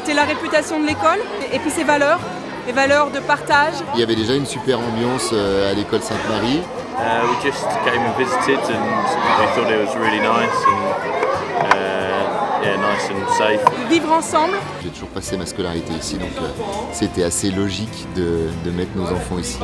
C'était la réputation de l'école et puis ses valeurs, les valeurs de partage. Il y avait déjà une super ambiance à l'école Sainte-Marie. We just came and visited and we thought it was really nice and nice and safe. Vivre ensemble. J'ai toujours passé ma scolarité ici, donc c'était assez logique de mettre nos enfants ici.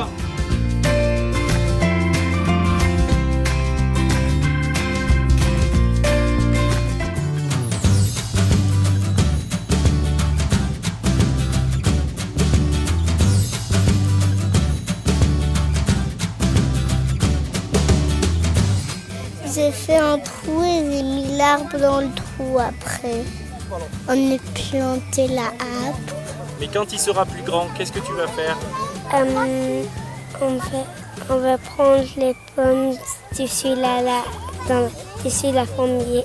J'ai fait un trou et j'ai mis l'arbre dans le trou après. On a planté la harpe. Mais quand il sera plus grand, qu'est-ce que tu vas faire? On va prendre les pommes d'ici la pommier.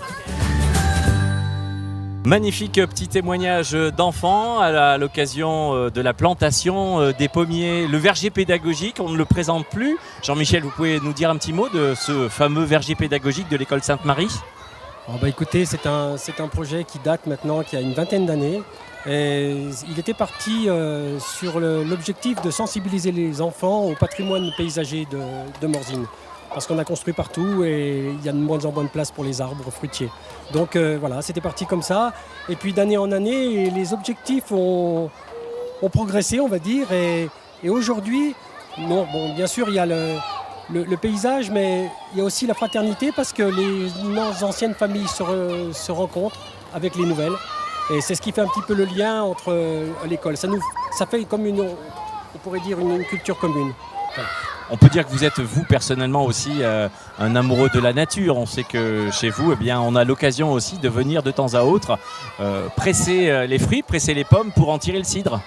Magnifique petit témoignage d'enfants à l'occasion de la plantation des pommiers. Le verger pédagogique, on ne le présente plus. Jean-Michel, vous pouvez nous dire un petit mot de ce fameux verger pédagogique de l'école Sainte-Marie? Écoutez, c'est un projet qui date maintenant, qui a une vingtaine d'années. Et il était parti sur l'objectif de sensibiliser les enfants au patrimoine paysager de Morzine. Parce qu'on a construit partout et il y a de moins en moins de place pour les arbres fruitiers. Donc voilà, c'était parti comme ça. Et puis d'année en année, les objectifs ont progressé, on va dire. Et aujourd'hui, bien sûr, il y a le paysage, mais il y a aussi la fraternité parce que nos anciennes familles se rencontrent avec les nouvelles. Et c'est ce qui fait un petit peu le lien entre l'école. Ça fait comme on pourrait dire une culture commune. Voilà. On peut dire que vous êtes, vous, personnellement aussi, un amoureux de la nature. On sait que chez vous, on a l'occasion aussi de venir de temps à autre presser les fruits, presser les pommes pour en tirer le cidre.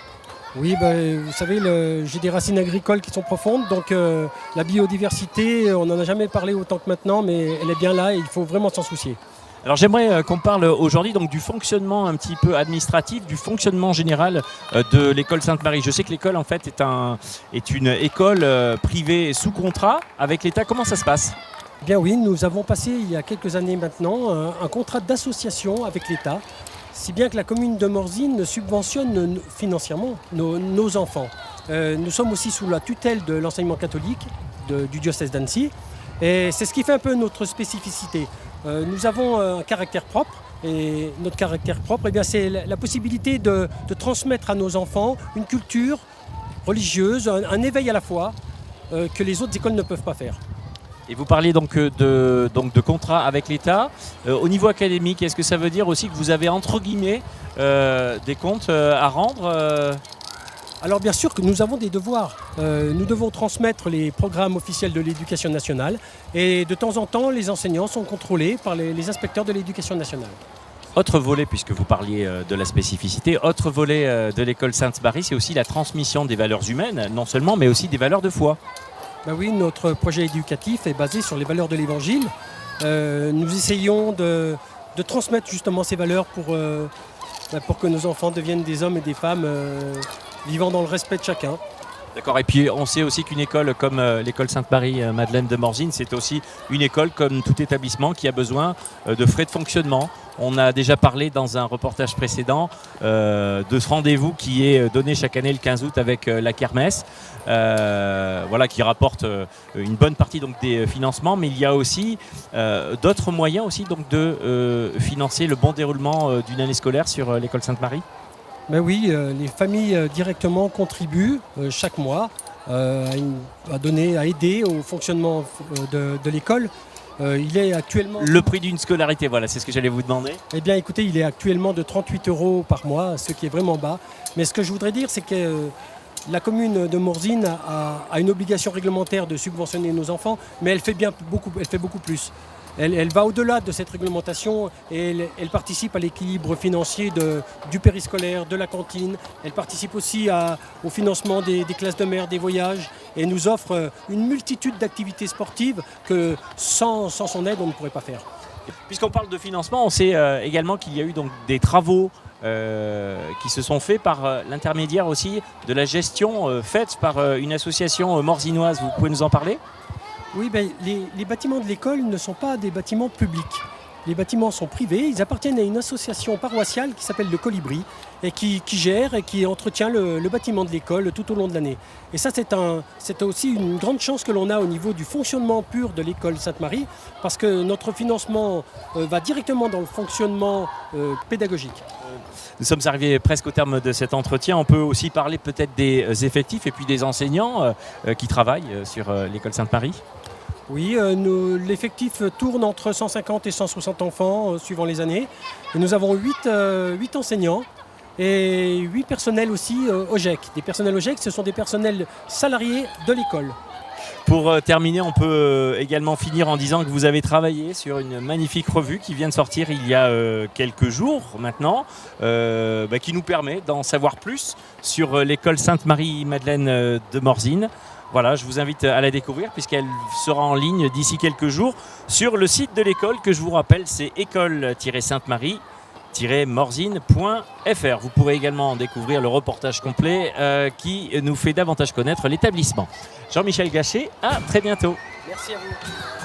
Oui, vous savez, j'ai des racines agricoles qui sont profondes, donc la biodiversité, on n'en a jamais parlé autant que maintenant, mais elle est bien là et il faut vraiment s'en soucier. Alors j'aimerais qu'on parle aujourd'hui donc du fonctionnement un petit peu administratif, du fonctionnement général de l'école Sainte-Marie. Je sais que l'école en fait est une école privée sous contrat avec l'État. Comment ça se passe? Bien oui, nous avons passé il y a quelques années maintenant un contrat d'association avec l'État, si bien que la commune de Morzine subventionne financièrement nos enfants. Nous sommes aussi sous la tutelle de l'enseignement catholique du diocèse d'Annecy et c'est ce qui fait un peu notre spécificité. Nous avons un caractère propre et notre caractère propre, c'est la possibilité de transmettre à nos enfants une culture religieuse, un éveil à la foi que les autres écoles ne peuvent pas faire. Et vous parliez donc de contrat avec l'État. Au niveau académique, est-ce que ça veut dire aussi que vous avez entre guillemets des comptes à rendre Alors bien sûr que nous avons des devoirs. Nous devons transmettre les programmes officiels de l'éducation nationale et de temps en temps, les enseignants sont contrôlés par les inspecteurs de l'éducation nationale. Autre volet, puisque vous parliez de la spécificité, autre volet de l'école Sainte-Marie, c'est aussi la transmission des valeurs humaines, non seulement, mais aussi des valeurs de foi. Oui, notre projet éducatif est basé sur les valeurs de l'Évangile. Nous essayons de transmettre justement ces valeurs pour que nos enfants deviennent des hommes et des femmes vivant dans le respect de chacun. D'accord, et puis on sait aussi qu'une école comme l'école Sainte-Marie-Madeleine de Morzine, c'est aussi une école comme tout établissement qui a besoin de frais de fonctionnement. On a déjà parlé dans un reportage précédent de ce rendez-vous qui est donné chaque année le 15 août avec la kermesse, qui rapporte une bonne partie donc, des financements, mais il y a aussi d'autres moyens aussi, donc, de financer le bon déroulement d'une année scolaire sur l'école Sainte-Marie. Oui, les familles directement contribuent chaque mois à aider au fonctionnement de l'école. Il est actuellement... Le prix d'une scolarité, voilà, c'est ce que j'allais vous demander. Eh bien écoutez, il est actuellement de 38 € par mois, ce qui est vraiment bas. Mais ce que je voudrais dire, c'est que la commune de Morzine a une obligation réglementaire de subventionner nos enfants, mais elle fait beaucoup plus. Elle va au-delà de cette réglementation et elle participe à l'équilibre financier du périscolaire, de la cantine. Elle participe aussi au financement des classes de mer, des voyages et nous offre une multitude d'activités sportives que sans son aide, on ne pourrait pas faire. Puisqu'on parle de financement, on sait également qu'il y a eu donc des travaux qui se sont faits par l'intermédiaire aussi de la gestion faite par une association morzinoise. Vous pouvez nous en parler ? Oui, les bâtiments de l'école ne sont pas des bâtiments publics. Les bâtiments sont privés, ils appartiennent à une association paroissiale qui s'appelle le Colibri et qui gère et qui entretient le bâtiment de l'école tout au long de l'année. Et ça, c'est aussi une grande chance que l'on a au niveau du fonctionnement pur de l'école Sainte-Marie, parce que notre financement va directement dans le fonctionnement pédagogique. Nous sommes arrivés presque au terme de cet entretien. On peut aussi parler peut-être des effectifs et puis des enseignants qui travaillent sur l'école Sainte-Marie. Oui, l'effectif tourne entre 150 et 160 enfants suivant les années. Et nous avons 8 enseignants et 8 personnels aussi OGEC. Des personnels OGEC, ce sont des personnels salariés de l'école. Pour terminer, on peut également finir en disant que vous avez travaillé sur une magnifique revue qui vient de sortir il y a quelques jours maintenant, qui nous permet d'en savoir plus sur l'école Sainte-Marie-Madeleine de Morzine. Voilà, je vous invite à la découvrir puisqu'elle sera en ligne d'ici quelques jours sur le site de l'école que je vous rappelle, c'est école-sainte-marie-morzine.fr. Vous pourrez également découvrir le reportage complet qui nous fait davantage connaître l'établissement. Jean-Michel Gachet, à très bientôt. Merci à vous.